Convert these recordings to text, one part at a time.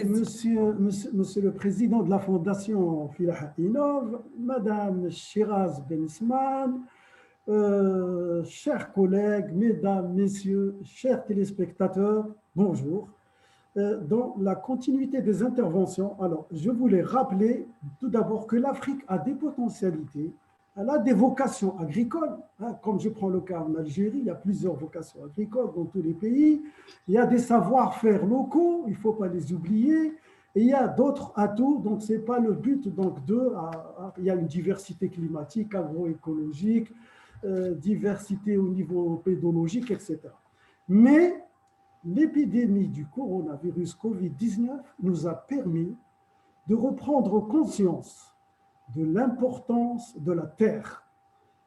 Monsieur le Président de la Fondation Filaha Innov, Madame Shiraz Benisman, chers collègues, Mesdames, Messieurs, chers téléspectateurs, bonjour. Dans la continuité des interventions, alors je voulais rappeler tout d'abord que l'Afrique a des potentialités, elle a des vocations agricoles, comme je prends le cas en Algérie, il y a plusieurs vocations agricoles dans tous les pays, il y a des savoir-faire locaux, il ne faut pas les oublier, et il y a d'autres atouts, donc ce n'est pas le but donc il y a une diversité climatique, agroécologique, diversité au niveau pédologique, etc. Mais l'épidémie du coronavirus Covid-19 nous a permis de reprendre conscience de l'importance de la terre,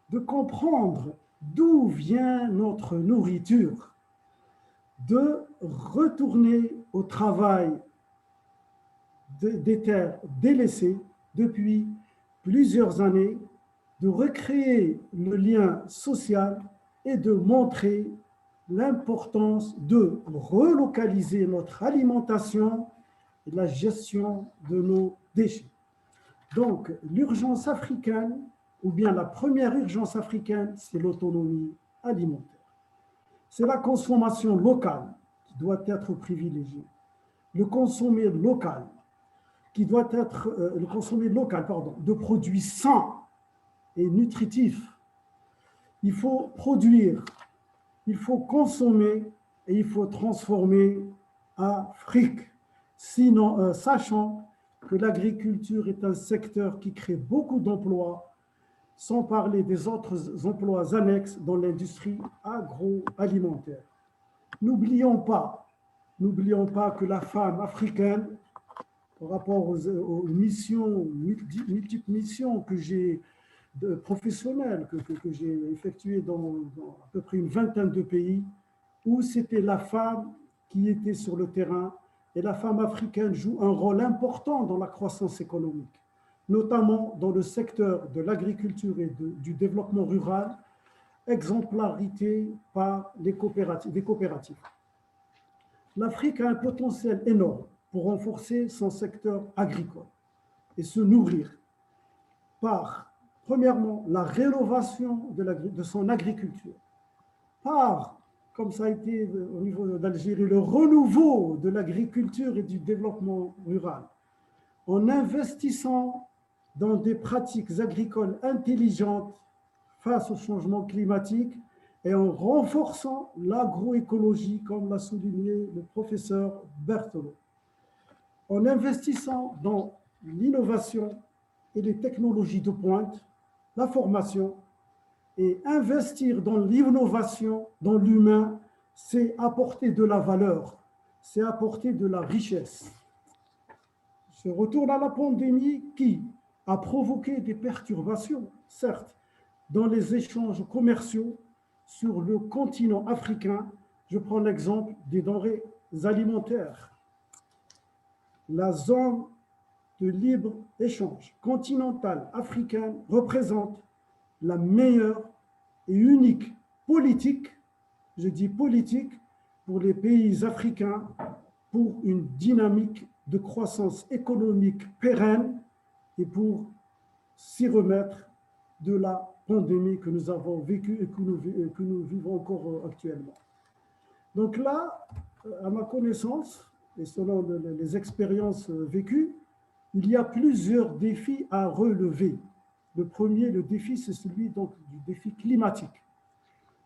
de comprendre d'où vient notre nourriture, de retourner au travail des terres délaissées depuis plusieurs années, de recréer le lien social et de montrer l'importance de relocaliser notre alimentation et la gestion de nos déchets. Donc, l'urgence africaine, ou bien la première urgence africaine, c'est l'autonomie alimentaire. C'est la consommation locale qui doit être privilégiée. Le consommer local, qui doit être de produits sains et nutritifs. Il faut produire, il faut consommer et il faut transformer Afrique. Sinon, sachant que l'agriculture est un secteur qui crée beaucoup d'emplois, sans parler des autres emplois annexes dans l'industrie agroalimentaire. N'oublions pas que la femme africaine, par rapport aux missions, multiples missions que j'ai professionnelles, que j'ai effectuées dans à peu près une vingtaine de pays, où c'était la femme qui était sur le terrain. Et la femme africaine joue un rôle important dans la croissance économique, notamment dans le secteur de l'agriculture et du développement rural, exemplarité par les coopératives. L'Afrique a un potentiel énorme pour renforcer son secteur agricole et se nourrir par, premièrement, la rénovation de son agriculture, par comme ça a été au niveau d'Algérie, le renouveau de l'agriculture et du développement rural, en investissant dans des pratiques agricoles intelligentes face au changement climatique et en renforçant l'agroécologie, comme l'a souligné le professeur Berthelot, en investissant dans l'innovation et les technologies de pointe, la formation, et investir dans l'innovation, dans l'humain, c'est apporter de la valeur, c'est apporter de la richesse. Je retourne à la pandémie qui a provoqué des perturbations, certes, dans les échanges commerciaux sur le continent africain. Je prends l'exemple des denrées alimentaires. La zone de libre-échange continentale africaine représente la meilleure et unique politique, je dis politique, pour les pays africains pour une dynamique de croissance économique pérenne et pour s'y remettre de la pandémie que nous avons vécue et que nous vivons encore actuellement. Donc là, à ma connaissance, et selon les expériences vécues, il y a plusieurs défis à relever. Le premier, le défi, c'est celui donc, du défi climatique.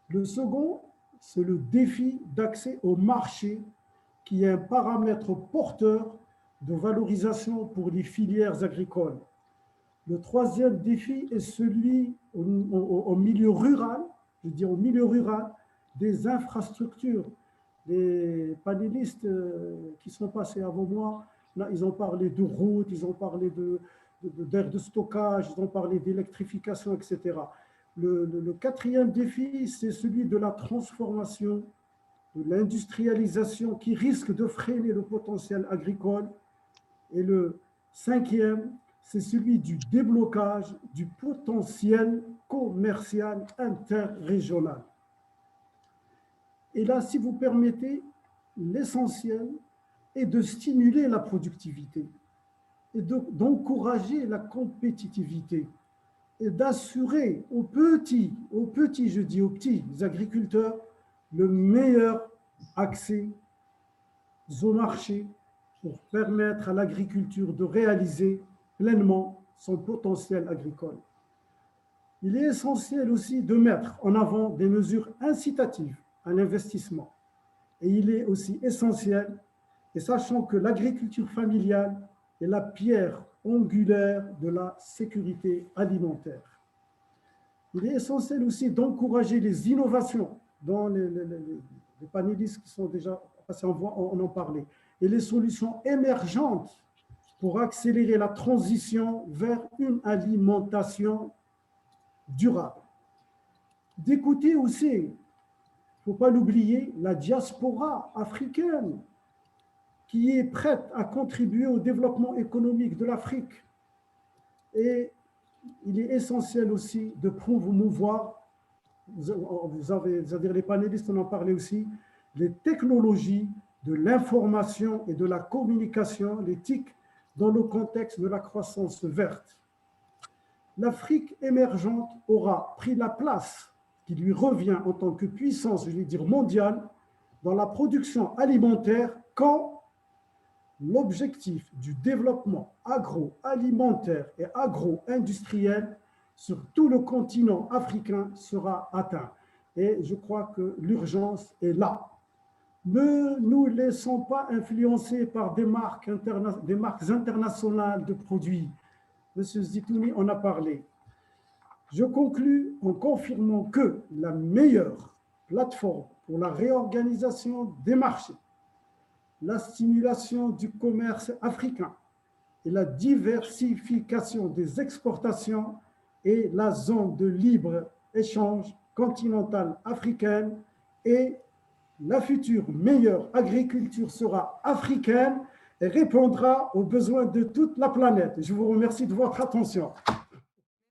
Le second, c'est le défi d'accès au marché, qui est un paramètre porteur de valorisation pour les filières agricoles. Le troisième défi est celui au milieu rural, je dis au milieu rural, des infrastructures. Les panélistes qui sont passés avant moi, là, ils ont parlé de routes, ils ont parlé d'aires de stockage, ils ont parlé d'électrification, etc. Le quatrième défi, c'est celui de la transformation, de l'industrialisation qui risque de freiner le potentiel agricole. Et le cinquième, c'est celui du déblocage du potentiel commercial interrégional. Et là, si vous permettez, l'essentiel, est de stimuler la productivité et d'encourager la compétitivité et d'assurer aux petits, je dis aux petits agriculteurs, le meilleur accès au marché pour permettre à l'agriculture de réaliser pleinement son potentiel agricole. Il est essentiel aussi de mettre en avant des mesures incitatives à l'investissement. Et il est aussi essentiel, et sachant que l'agriculture familiale est la pierre angulaire de la sécurité alimentaire. Il est essentiel aussi d'encourager les innovations dont les panélistes qui sont déjà passés en voix en ont parlé, et les solutions émergentes pour accélérer la transition vers une alimentation durable. D'écouter aussi, il ne faut pas l'oublier, la diaspora africaine qui est prête à contribuer au développement économique de l'Afrique. Et il est essentiel aussi de promouvoir, c'est-à-dire les panélistes en ont parlé aussi, les technologies de l'information et de la communication, les TIC, dans le contexte de la croissance verte. L'Afrique émergente aura pris la place qui lui revient en tant que puissance, je vais dire mondiale, dans la production alimentaire quand l'objectif du développement agroalimentaire et agro-industriel sur tout le continent africain sera atteint. Et je crois que l'urgence est là. Ne nous laissons pas influencer par des marques internationales de produits. Monsieur Zitouni en a parlé. Je conclus en confirmant que la meilleure plateforme pour la réorganisation des marchés, la stimulation du commerce africain et la diversification des exportations est la zone de libre-échange continentale africaine et la future meilleure agriculture sera africaine et répondra aux besoins de toute la planète. Je vous remercie de votre attention.